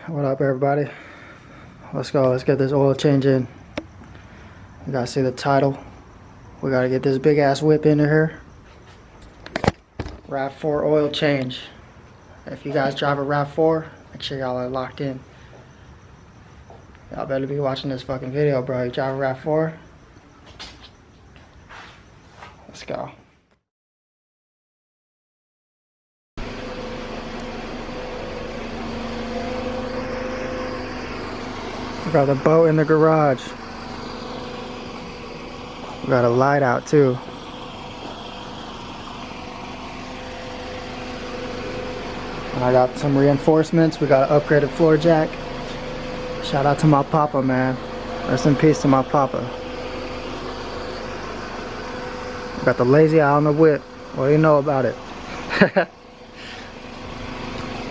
What up, everybody? Let's go. Let's get this oil change in. You gotta see the title. We gotta get this big ass whip into here. RAV4 oil change. If you guys drive a RAV4, make sure y'all are locked in. Y'all better be watching this fucking video, bro. You drive a RAV4? Let's go. We got the boat in the garage. We got a light out too. And I got some reinforcements. We got an upgraded floor jack. Shout out to my papa, man. Rest in peace to my papa. We got the lazy eye on the whip. What do you know about it?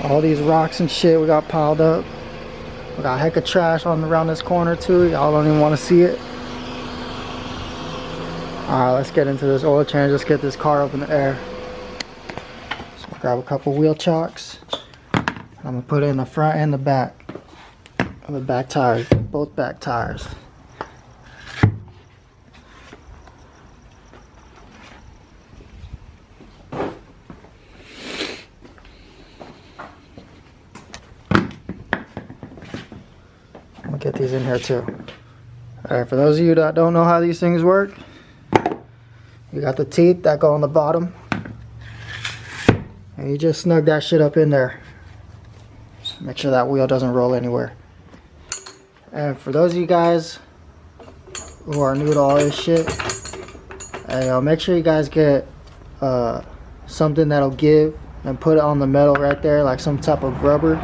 All these rocks and shit we got piled up. We got a heck of trash around this corner too. Y'all don't even want to see it. Alright, let's get into this oil change. Let's get this car up in the air. So grab a couple wheel chocks. I'm gonna put it in the front and the back. And the back tires, both back tires. Get these in here too. Alright, for those of you that don't know how these things work, you got the teeth that go on the bottom, and you just snug that shit up in there. Make sure that wheel doesn't roll anywhere. And for those of you guys who are new to all this shit, make sure you guys get something that'll give and put it on the metal right there, like some type of rubber.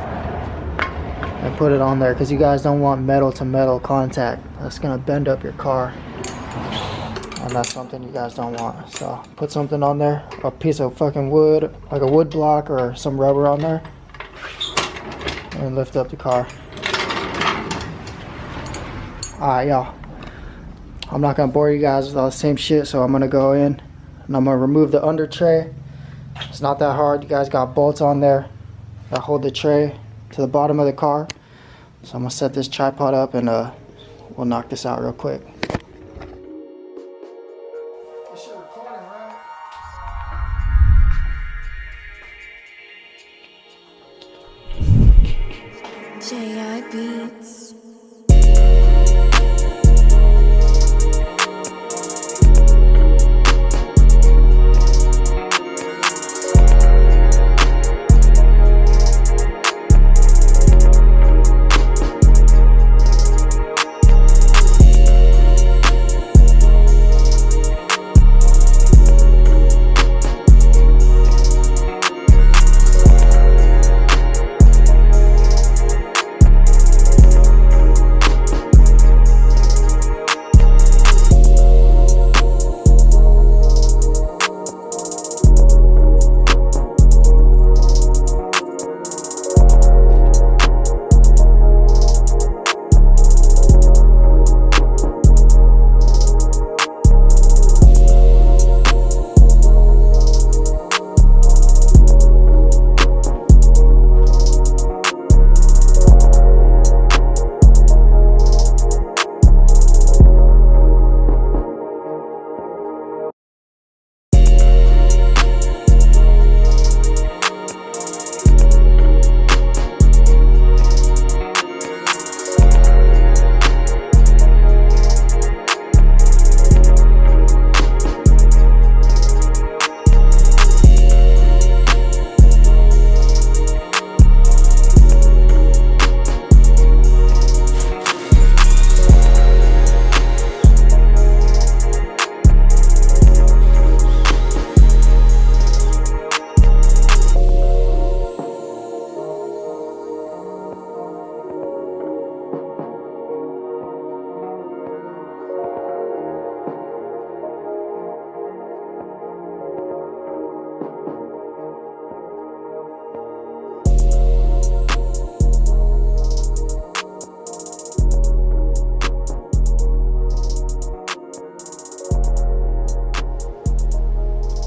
And put it on there because you guys don't want metal to metal contact. That's gonna bend up your car, and that's something you guys don't want. So put something on there, a piece of fucking wood, like a wood block or some rubber on there, and lift up the car. Alright, y'all, I'm not gonna bore you guys with all the same shit, so I'm gonna go in and I'm gonna remove the under tray. It's not that hard. You guys got bolts on there that hold the tray to the bottom of the car. So I'm gonna set this tripod up and we'll knock this out real quick. J.I. Beats.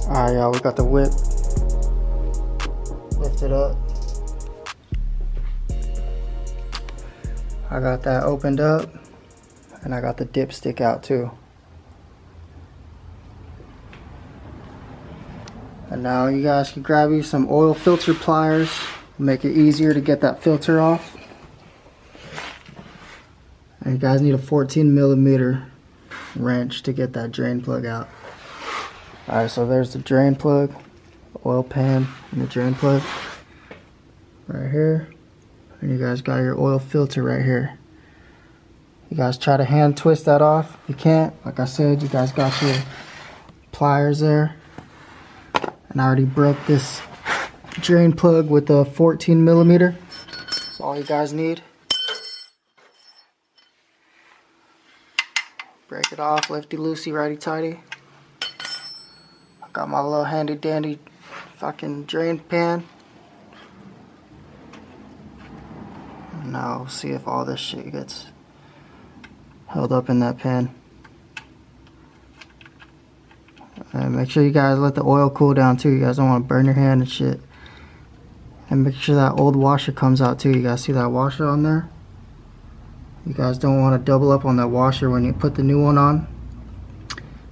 Alright, y'all, we got the whip lifted up. I got that opened up, and I got the dipstick out too. And now you guys can grab you some oil filter pliers, make it easier to get that filter off. And you guys need a 14mm wrench to get that drain plug out. Alright, so there's the drain plug, oil pan, and the drain plug right here. And you guys got your oil filter right here. You guys try to hand twist that off. If you can't, like I said, you guys got your pliers there. And I already broke this drain plug with a 14mm. That's all you guys need. Break it off, lefty-loosey, righty-tighty. I got my little handy-dandy fucking drain pan. Now we'll see if all this shit gets held up in that pan. And make sure you guys let the oil cool down too. You guys don't want to burn your hand and shit. And make sure that old washer comes out too. You guys see that washer on there? You guys don't want to double up on that washer when you put the new one on.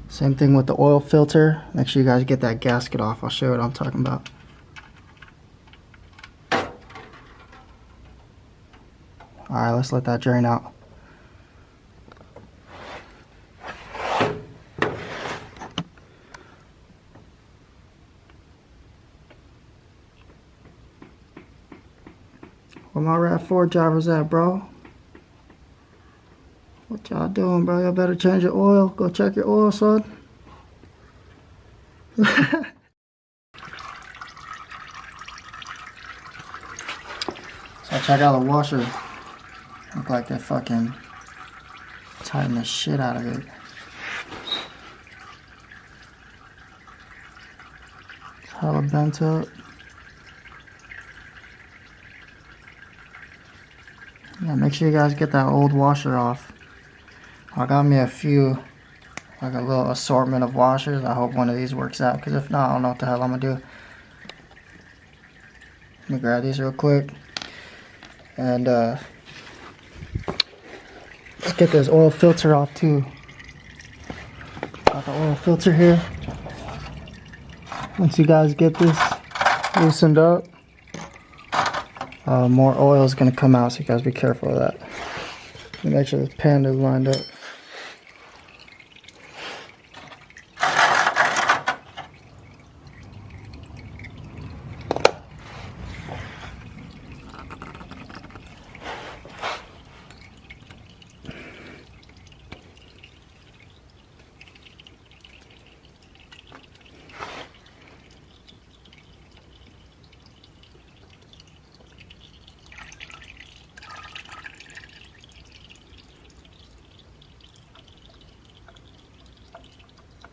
Same thing with the oil filter. Make sure you guys get that gasket off. I'll show you what I'm talking about. Alright, let's let that drain out. Where my RAV4 drivers at, bro? What y'all doing, bro? Y'all better change your oil. Go check your oil, son. So check out the washer. Look like they fucking tighten the shit out of it. It's hella bent up. Yeah, make sure you guys get that old washer off. I got me a few, like a little assortment of washers. I hope one of these works out, because if not, I don't know what the hell I'm gonna do. Let me grab these real quick. And let's get this oil filter off too. Got the oil filter here. Once you guys get this loosened up, more oil is gonna come out, so you guys be careful of that. Make sure this pan is lined up.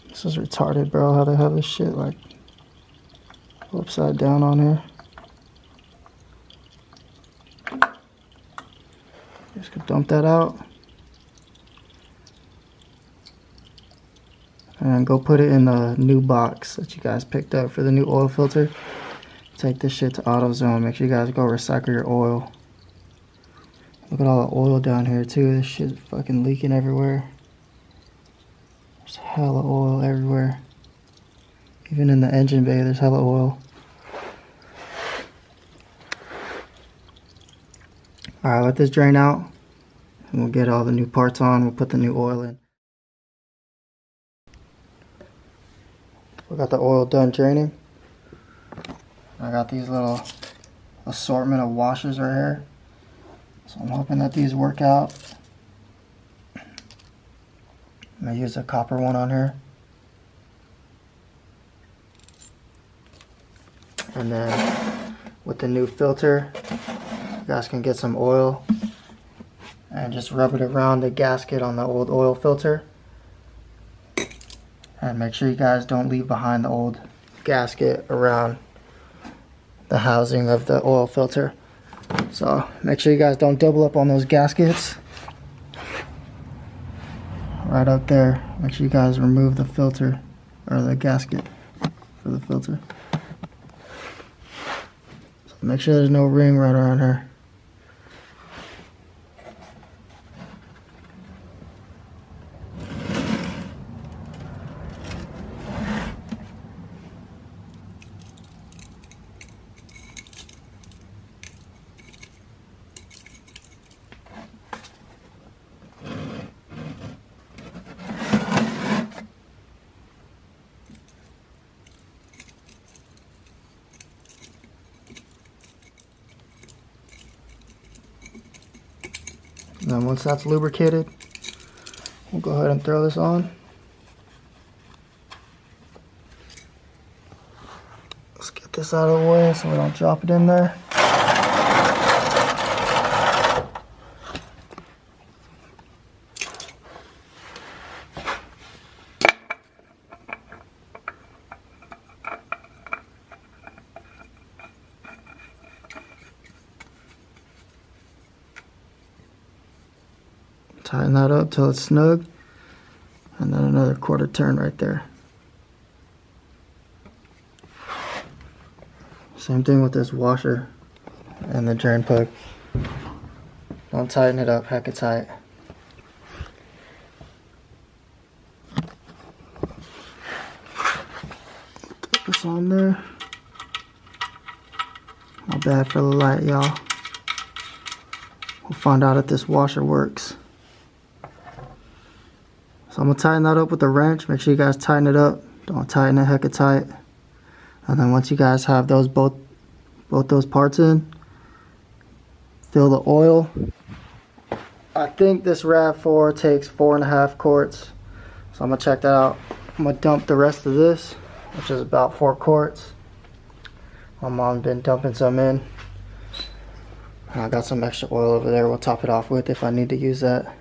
This is retarded, bro, how they have this shit like upside down on here. Just gonna dump that out. And go put it in the new box that you guys picked up for the new oil filter. Take this shit to AutoZone. Make sure you guys go recycle your oil. Look at all the oil down here too. This shit's fucking leaking everywhere. There's hella oil everywhere. Even in the engine bay, there's hella oil. Alright, let this drain out. And we'll get all the new parts on. We'll put the new oil in. We got the oil done draining. I got these little assortment of washers right here. So I'm hoping that these work out. I'm going to use a copper one on here. And then with the new filter, you guys can get some oil and just rub it around the gasket on the old oil filter. And make sure you guys don't leave behind the old gasket around the housing of the oil filter. So make sure you guys don't double up on those gaskets. Right up there, make sure you guys remove the filter or the gasket for the filter. So make sure there's no ring right around here. then once that's lubricated, we'll go ahead and throw this on. Let's get this out of the way so we don't drop it in there. Tighten that up till it's snug, and then another quarter turn right there. Same thing with this washer and the drain plug. Don't tighten it up heck of tight. Put this on there. Not bad for the light, y'all. We'll find out if this washer works. So I'm going to tighten that up with a wrench. Make sure you guys tighten it up. Don't tighten it heck of tight. And then once you guys have those both those parts in, fill the oil. I think this RAV4 takes 4.5 quarts. So I'm going to check that out. I'm going to dump the rest of this, which is about 4 quarts. My mom's been dumping some in. And I got some extra oil over there we'll top it off with if I need to use that.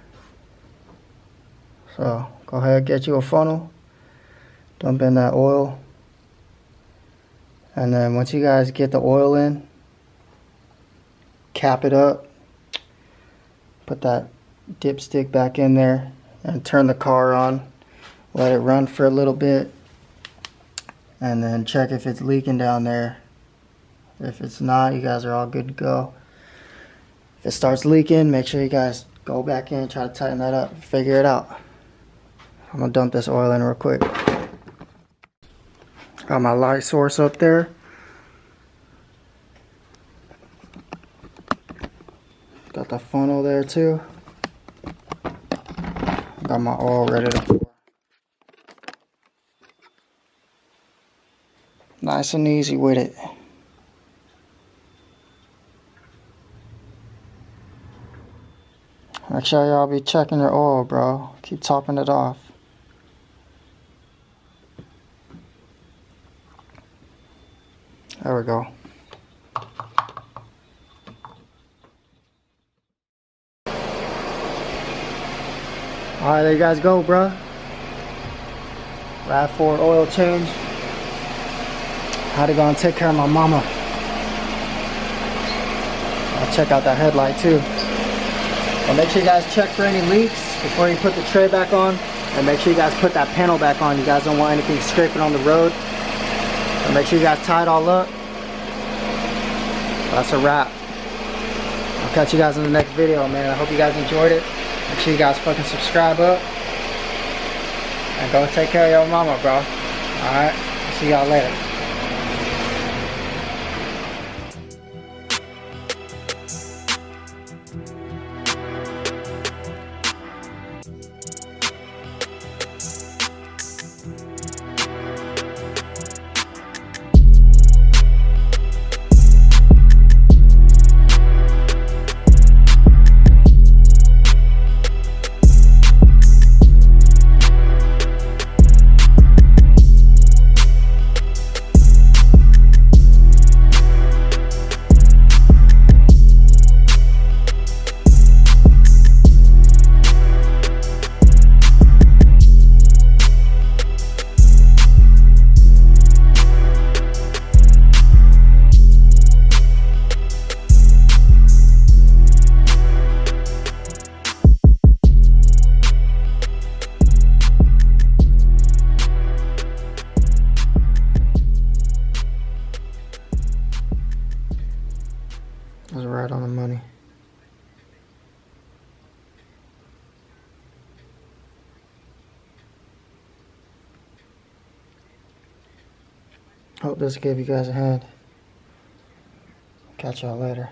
So go ahead, get you a funnel, dump in that oil, and then once you guys get the oil in, cap it up, put that dipstick back in there, and turn the car on. Let it run for a little bit, and then check if it's leaking down there. If it's not, you guys are all good to go. If it starts leaking, make sure you guys go back in, try to tighten that up, figure it out. I'm gonna dump this oil in real quick. Got my light source up there. Got the funnel there too. Got my oil ready to pour. Nice and easy with it. Make sure y'all be checking your oil, bro. Keep topping it off. There we go. Alright, there you guys go, bro. RAV4 oil change. Had to go and take care of my mama. I'll check out that headlight too. But make sure you guys check for any leaks before you put the tray back on. And make sure you guys put that panel back on. You guys don't want anything scraping on the road. So make sure you guys tie it all up. That's a wrap. I'll catch you guys in the next video, man. I hope you guys enjoyed it. Make sure you guys fucking subscribe up. And go take care of your mama, bro. Alright? See y'all later. That's right on the money. Hope this gave you guys a hand. Catch y'all later.